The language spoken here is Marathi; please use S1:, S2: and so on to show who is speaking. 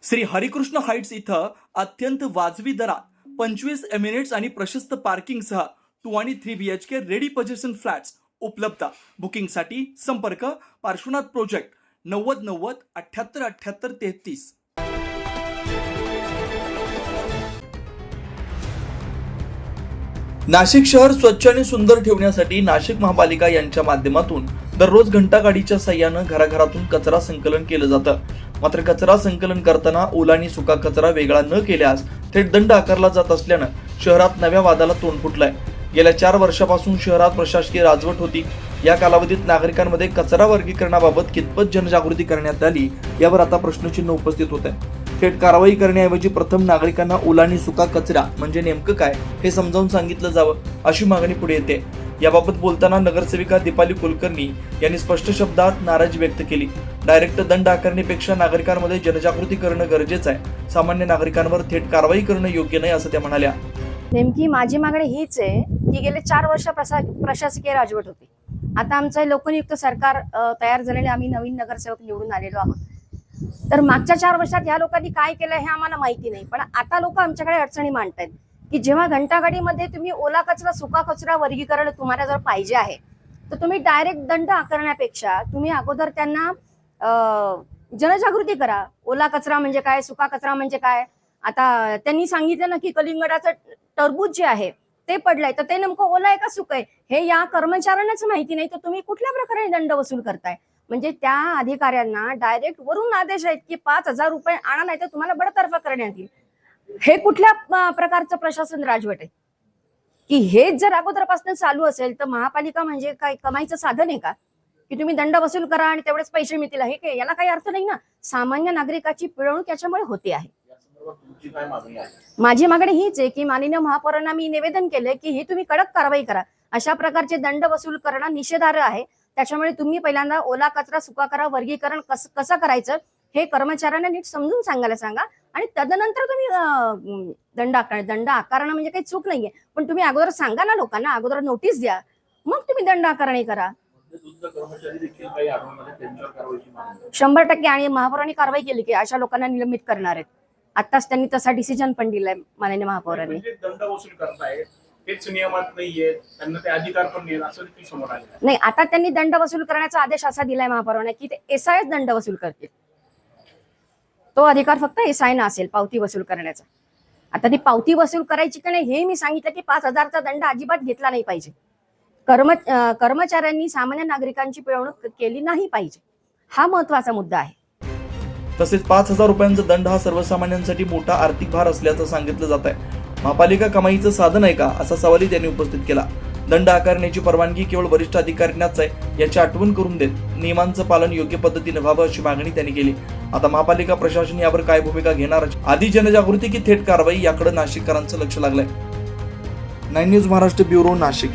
S1: श्री हरिकृष्ण हाइट्स इथं अत्यंत वाजवी दरात 25 एमिनेट्स आणि प्रशस्त पार्किंगसह 2 आणि 3 BHK रेडी पोझिशन फ्लॅट्स उपलब्ध. बुकिंगसाठी संपर्क पार्श्वनाथ प्रोजेक्ट 9090 78 78 33. नाशिक शहर स्वच्छ आणि सुंदर ठेवण्यासाठी नाशिक महापालिका यांच्या माध्यमातून दररोज घंटागाडीच्या साह्यानं घराघरातून कचरा संकलन केलं जातं. मात्र कचरा संकलन करताना ओला आणि सुका कचरा वेगळा न केल्यास थेट दंड आकारला जात असल्यानं शहरात नव्या वादाला तोंड फुटलंय. गेल्या 4 वर्षापासून शहरात प्रशासकीय राजवट होती. या कालावधीत नागरिकांमध्ये कचरा वर्गीकरणाबाबत कितपत जनजागृती करण्यात आली यावर आता प्रश्नचिन्ह उपस्थित होत आहे. थेट कारवाई करण्याऐवजी प्रथम नागरिकांना ओला आणि सुका कचरा म्हणजे नेमकं काय हे समजावून सांगितलं जावं अशी मागणी पुढे येते. याबाबत बोलताना नगरसेविका दीपाली कुलकर्णी यांनी स्पष्ट शब्दात नाराजी व्यक्त केली. डायरेक्ट दंड आकारण्यापेक्षा नागरिकांमध्ये जनजागृती करणं गरजेचं आहे. सामान्य नागरिकांवर थेट कारवाई करणं योग्य नाही असं त्या म्हणाल्या.
S2: नेमकी माझी मागणी हीच आहे की गेले 4 वर्ष प्रशासकीय राजवट होती. आता आमचं लोकनियुक्त सरकार तयार झालेले, आम्ही नवीन नगरसेवक निवडून आलेलो आहोत. तर मागच्या 4 वर्षात ह्या लोकांनी काय केलं हे आम्हाला माहिती नाही. पण आता लोक आमच्याकडे अडचणी मांडतायत की जेव्हा घंटागाडीमध्ये तुम्ही ओला कचरा सुका कचरा वर्गीकरण तुम्हाला जर पाहिजे आहे तर तुम्ही डायरेक्ट दंड आकारण्यापेक्षा तुम्ही अगोदर त्यांना जनजागृती करा. ओला कचरा म्हणजे काय, सुका कचरा म्हणजे काय. आता त्यांनी सांगितलं ना की कलिंगडाचं टरबूज जे आहे ते पडलंय, तर ते नेमकं ओला आहे का सुकं आहे हे या कर्मचाऱ्यांनाच माहिती नाही. तर तुम्ही कुठल्या प्रकारे दंड वसूल करताय? म्हणजे त्या अधिकाऱ्यांना डायरेक्ट वरून आदेश आहेत की 5,000 रुपये आणा नाही तर तुम्हाला बडतर्फ करण्यात येईल. हे कुठल्या प्रकारचं प्रशासन राजवट आहे की हेच जर अगोदरपासून चालू असेल तर महापालिका म्हणजे काय कमाईचं साधन आहे का की तुम्ही दंड वसूल करा आणि तेवढेच पैसे मिळतील? हे काय, याला काही अर्थ नाही ना. सामान्य नागरिकाची पिळवणूक याच्यामुळे होते आहे. माझी मागणी हीच आहे की माननीय महापौरांना मी निवेदन केलंय की हे तुम्ही कडक कारवाई करा. अशा प्रकारचे दंड वसूल करणं निषेधार्ह आहे. त्याच्यामुळे तुम्ही पहिल्यांदा ओला कचरा सुका करा वर्गीकरण कसं करायचं हे कर्मचाऱ्यांना नीट समजून सांगायला सांगा आणि तदनंतर तुम्ही दंड आकारणं म्हणजे काही चूक नाहीये. पण तुम्ही अगोदर सांगा ना लोकांना, अगोदर नोटीस द्या, मग तुम्ही दंड आकारणी करा. 100% आणि महापौरांनी कारवाई केली की अशा लोकांना निलंबित करणार आहेत. आताच त्यांनी तसा डिसिजन पण दिलाय माननीय महापौरांनी.
S3: दंड वसूल करताय तेच नियमात नाहीये, त्यांना ते अधिकार पण नाही असं समोर आलं
S2: नाही. आता त्यांनी दंड वसूल करण्याचा आदेश असा दिलाय महापौरांनी की ते SIच दंड वसूल करतील. तो अधिकार फक्त SIना असेल पावती वसूल करण्याचा. आता ती पावती वसूल करायची की नाही हे मी सांगितलं की 5,000चा दंड अजिबात घेतला नाही पाहिजे. कर्मचाऱ्यांनी सामान्य नागरिकांची पिळवणूक केली नाही पाहिजे, हा महत्वाचा मुद्दा आहे.
S1: तसेच 5,000 रुपयांचा दंड हा सर्वसामान्यांसाठी मोठा आर्थिक भार असल्याचं सांगितलं जात आहे. महापालिका कमाईचं साधन आहे का असा सवालही त्यांनी उपस्थित केला. दंड आकारण्याची परवानगी केवळ वरिष्ठ अधिकाऱ्यांनाच आहे याची आठवण करून देत नियमांचं पालन योग्य पद्धतीने व्हावं अशी मागणी त्यांनी केली. आता महापालिका प्रशासन यावर काय भूमिका घेणार, आधी जनजागृती की थेट कारवाई याकडे नाशिककरांचं लक्ष लागलंय. 9 न्यूज महाराष्ट्र ब्युरो, नाशिक.